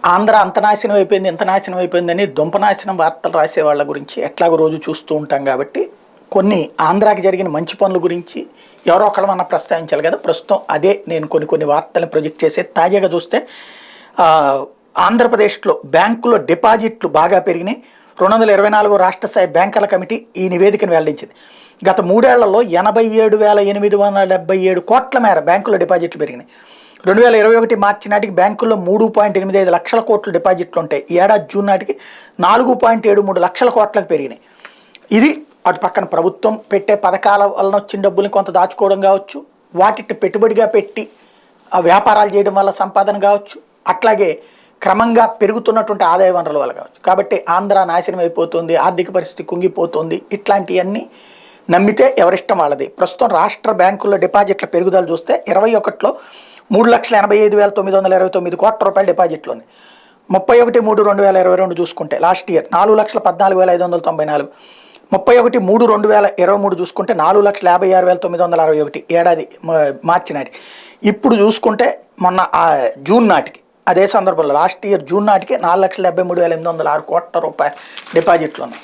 ఆంధ్ర అంత నాశనం అయిపోయింది, ఎంత నాశనం అయిపోయిందని దుంపనాశనం వార్తలు రాసే వాళ్ళ గురించి ఎట్లాగో రోజు చూస్తూ ఉంటాం కాబట్టి కొన్ని ఆంధ్రాకి జరిగిన మంచి పనుల గురించి ఎవరో ఒకళ్ళు మనం ప్రస్తావించాలి కదా. ప్రస్తుతం అదే నేను కొన్ని వార్తలను ప్రొజెక్ట్ చేసే. తాజాగా చూస్తే ఆ, ఆంధ్రప్రదేశ్లో బ్యాంకులో డిపాజిట్లు బాగా పెరిగినాయి. 224 రాష్ట్ర స్థాయి బ్యాంకర్ల కమిటీ ఈ నివేదికను వెల్లడించింది. గత 3 ఏళ్లలో 87,877 కోట్ల మేర బ్యాంకులో డిపాజిట్లు పెరిగినాయి. 2021 మార్చి నాటికి బ్యాంకుల్లో 3.85 లక్షల కోట్ల డిపాజిట్లు ఉంటాయి. ఈ ఏడాది జూన్ నాటికి 4.73 లక్షల కోట్లకు పెరిగినాయి. ఇది అటు పక్కన ప్రభుత్వం పెట్టే పథకాల వలన వచ్చిన డబ్బుల్ని కొంత దాచుకోవడం కావచ్చు, వాటిని పెట్టుబడిగా పెట్టి ఆ వ్యాపారాలు చేయడం వల్ల సంపాదన కావచ్చు, అట్లాగే క్రమంగా పెరుగుతున్నటువంటి ఆదాయ వనరుల వల్ల కావచ్చు. కాబట్టి ఆంధ్ర నాశనం అయిపోతుంది, ఆర్థిక పరిస్థితి కుంగిపోతుంది, ఇట్లాంటివన్నీ నమ్మితే ఎవరిష్టం వాళ్ళది. ప్రస్తుతం రాష్ట్ర బ్యాంకుల్లో డిపాజిట్ల పెరుగుదల చూస్తే 21లో 3,85,929 కోట్ల రూపాయల డిపాజిట్లు ఉన్నాయి. 31/3/2022 చూసుకుంటే లాస్ట్ ఇయర్ 4,14,594, 31/3/2023 చూసుకుంటే 4,56,961 ఏడాది మార్చి నాటికి. ఇప్పుడు చూసుకుంటే మొన్న జూన్ నాటికి అదే సందర్భంలో లాస్ట్ ఇయర్ జూన్ నాటికి 4,73,806 కోట్ల రూపాయల డిపాజిట్లు ఉన్నాయి.